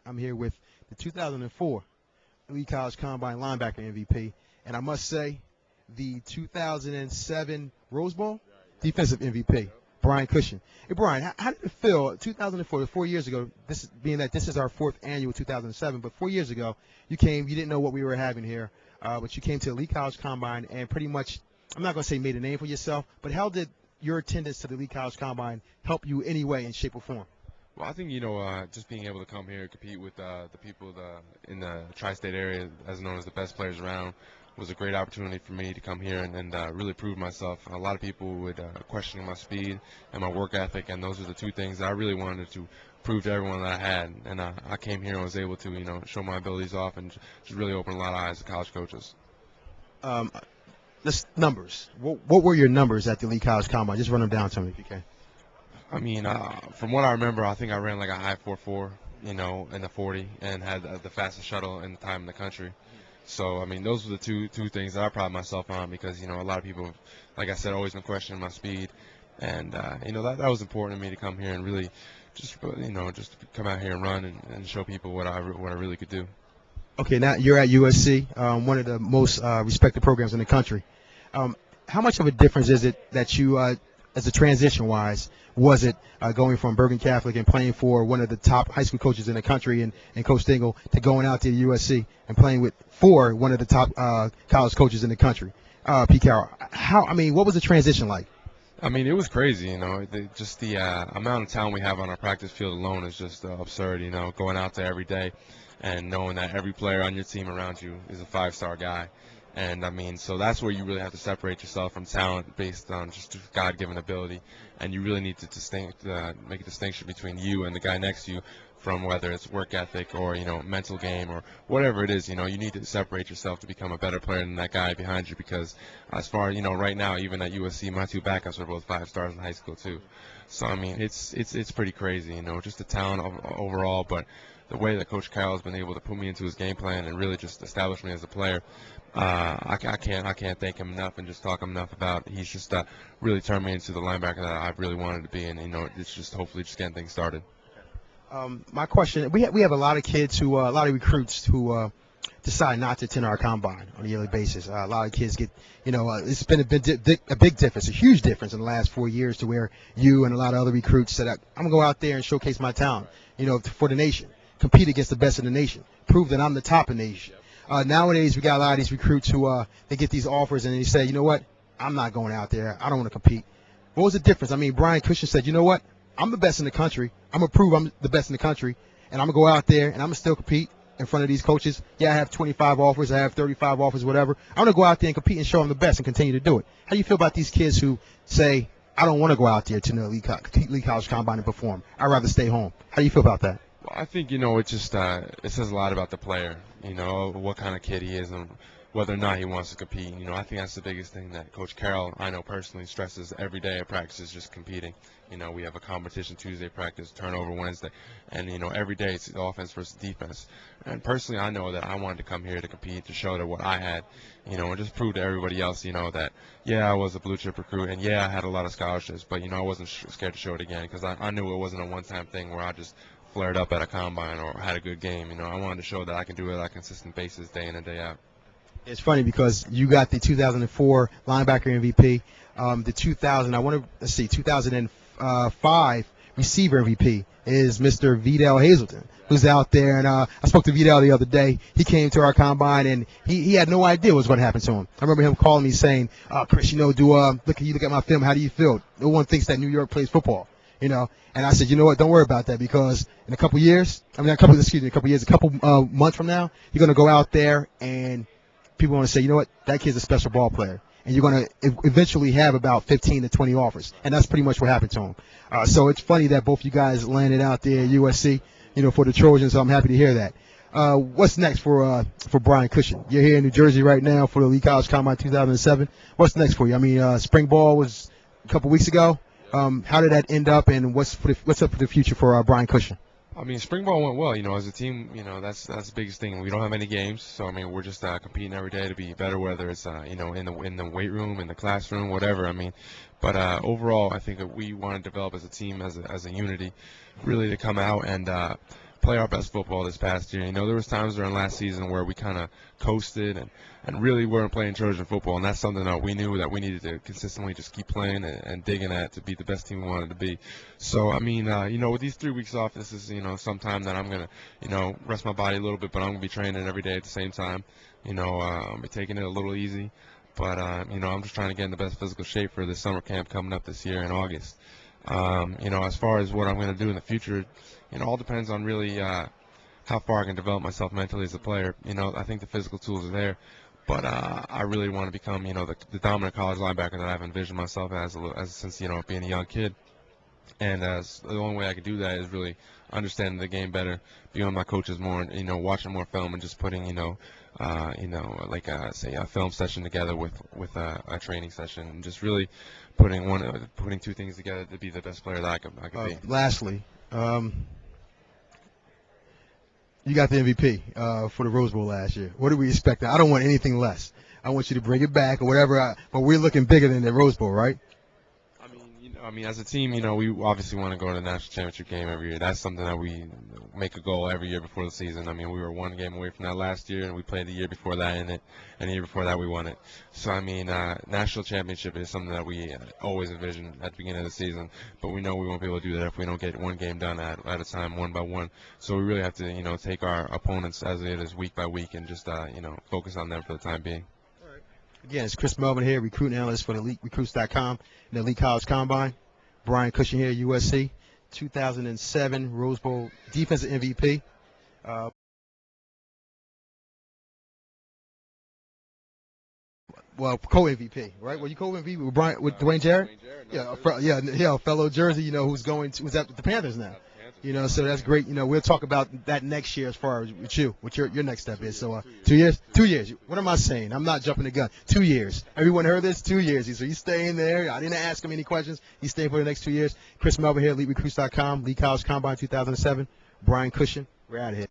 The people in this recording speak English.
I'm here with the 2004 Elite College Combine linebacker MVP, and I must say, the 2007 Rose Bowl defensive MVP, Brian Cushing. Hey, Brian, how did it feel? 2004, 4 years ago, being that this is our fourth annual 2007, but 4 years ago, you came, you didn't know what we were having here, but you came to Elite College Combine and pretty much, I'm not going to say made a name for yourself, but how did your attendance to the Elite College Combine help you any way in shape or form? Well, I think, just being able to come here and compete with the people in the tri-state area, as known as the best players around, was a great opportunity for me to come here and really prove myself. A lot of people would question my speed and my work ethic, and those are the two things that I really wanted to prove to everyone that I had. And I came here and was able to, show my abilities off and just really open a lot of eyes to college coaches. Numbers. What were your numbers at the Elite College Combine? Just run them down to me if you can. I mean, from what I remember, I think I ran like a high 4.4, in the 40, and had the fastest shuttle in the time in the country. So, I mean, those were the two things that I pride myself on because, a lot of people, like I said, always been questioning my speed. And, that was important to me to come here and really just come out here and run and show people what I really could do. Okay, now you're at USC, one of the most respected programs in the country. How much of a difference is it that you, as a transition-wise, was it going from Bergen Catholic and playing for one of the top high school coaches in the country and Coach Dingle to going out to USC and playing for one of the top college coaches in the country, Pete Carroll? What was the transition like? I mean, it was crazy, just the amount of talent we have on our practice field alone is just absurd, going out there every day and knowing that every player on your team around you is a five-star guy. And, so that's where you really have to separate yourself from talent based on just God-given ability. And you really need to make a distinction between you and the guy next to you from whether it's work ethic or, mental game or whatever it is. You need to separate yourself to become a better player than that guy behind you because as far, right now, even at USC, my two backups are both 5 stars in high school too. So, it's pretty crazy, just the talent overall. But the way that Coach Carroll has been able to put me into his game plan and really just establish me as a player, I can't thank him enough and just talk enough about. He's just really turned me into the linebacker that I really wanted to be, and it's just hopefully just getting things started. My question: we have a lot of kids a lot of recruits who decide not to attend our combine on a yearly basis. A lot of kids get, it's been a big difference, a huge difference in the last 4 years to where you and a lot of other recruits said, I'm gonna go out there and showcase my talent, for the nation, compete against the best in the nation, prove that I'm the top in the nation. Nowadays, we got a lot of these recruits who they get these offers and they say, you know what, I'm not going out there. I don't want to compete. What was the difference? Brian Cushing said, you know what, I'm the best in the country. I'm going to prove I'm the best in the country, and I'm going to go out there and I'm going to still compete in front of these coaches. Yeah, I have 25 offers. I have 35 offers, whatever. I'm going to go out there and compete and show them the best and continue to do it. How do you feel about these kids who say, I don't want to go out there to the Elite College Combine and perform. I'd rather stay home. How do you feel about that? Well, I think, it just it says a lot about the player, what kind of kid he is and whether or not he wants to compete. I think that's the biggest thing that Coach Carroll, I know personally, stresses every day at practice is just competing. We have a competition Tuesday practice, turnover Wednesday, and, every day it's the offense versus defense. And personally, I know that I wanted to come here to compete, to show that what I had, and just prove to everybody else, that, yeah, I was a blue chip recruit, and yeah, I had a lot of scholarships, but, I wasn't scared to show it again because I knew it wasn't a one-time thing where I just flared up at a combine or had a good game. I wanted to show that I can do it on a consistent basis day in and day out. It's funny because you got the 2004 linebacker MVP, the 2005 receiver MVP is Mr. Vidal Hazelton, who's out there. And I spoke to Vidal the other day. He came to our combine, and he had no idea what was going to happen to him. I remember him calling me saying, Chris, look at my film. How do you feel? No one thinks that New York plays football. And I said, you know what, don't worry about that because in a couple months from now, you're going to go out there and people want to say, you know what, that kid's a special ball player. And you're going to eventually have about 15 to 20 offers. And that's pretty much what happened to him. So it's funny that both you guys landed out there at USC, for the Trojans. So I'm happy to hear that. What's next for Brian Cushing? You're here in New Jersey right now for the Elite College Combine 2007. What's next for you? Spring ball was a couple weeks ago. How did that end up, and what's up for the future for Brian Cushing? Spring ball went well. As a team, that's the biggest thing. We don't have any games, so we're just competing every day to be better. Whether it's in the weight room, in the classroom, whatever. But overall, I think that we want to develop as a team, as a unity, really to come out and play our best football this past year. You know, there was times during last season where we kind of coasted and really weren't playing Trojan football, and that's something that we knew that we needed to consistently just keep playing and digging at to be the best team we wanted to be. So, I mean, you know, with these 3 weeks off, this is, you know, some time that I'm going to, you know, rest my body a little bit, but I'm going to be training every day at the same time. You know, I'll be taking it a little easy. But, you know, I'm just trying to get in the best physical shape for this summer camp coming up this year in August. You know, as far as what I'm going to do in the future, you know, all depends on really how far I can develop myself mentally as a player. You know, I think the physical tools are there, but I really want to become, you know, the dominant college linebacker that I've envisioned myself as since, you know, being a young kid. And the only way I can do that is really understanding the game better, being with my coaches more, and, you know, watching more film and just putting, like say a film session together with a training session, and just really putting two things together to be the best player that I could be. Lastly, you got the MVP for the Rose Bowl last year. What do we expect? I don't want anything less. I want you to bring it back or whatever. But we're looking bigger than the Rose Bowl, right? I mean, as a team, you know, we obviously want to go to the national championship game every year. That's something that we make a goal every year before the season. I mean, we were one game away from that last year, and we played the year before that in it, and the year before that we won it. So, I mean, national championship is something that we always envision at the beginning of the season, but we know we won't be able to do that if we don't get one game done at a time, one by one. So we really have to, you know, take our opponents as it is week by week and just, you know, focus on them for the time being. Again, it's Chris Melvin here, recruiting analyst for EliteRecruits.com and the Elite College Combine. Brian Cushing here, USC, 2007 Rose Bowl defensive MVP. Well, co-MVP, right? Were you co-MVP with Dwayne Jarrett? Yeah, fellow Jersey, you know, who's at the Panthers now. You know, so that's great. You know, we'll talk about that next year as far as what your next step is. So 2 years? 2 years. What am I saying? I'm not jumping the gun. 2 years. Everyone heard this? 2 years. So he's staying there. I didn't ask him any questions. He's staying for the next 2 years. Chris Melvin here, EliteRecruits.com, Elite College Combine 2007. Brian Cushing. We're out of here.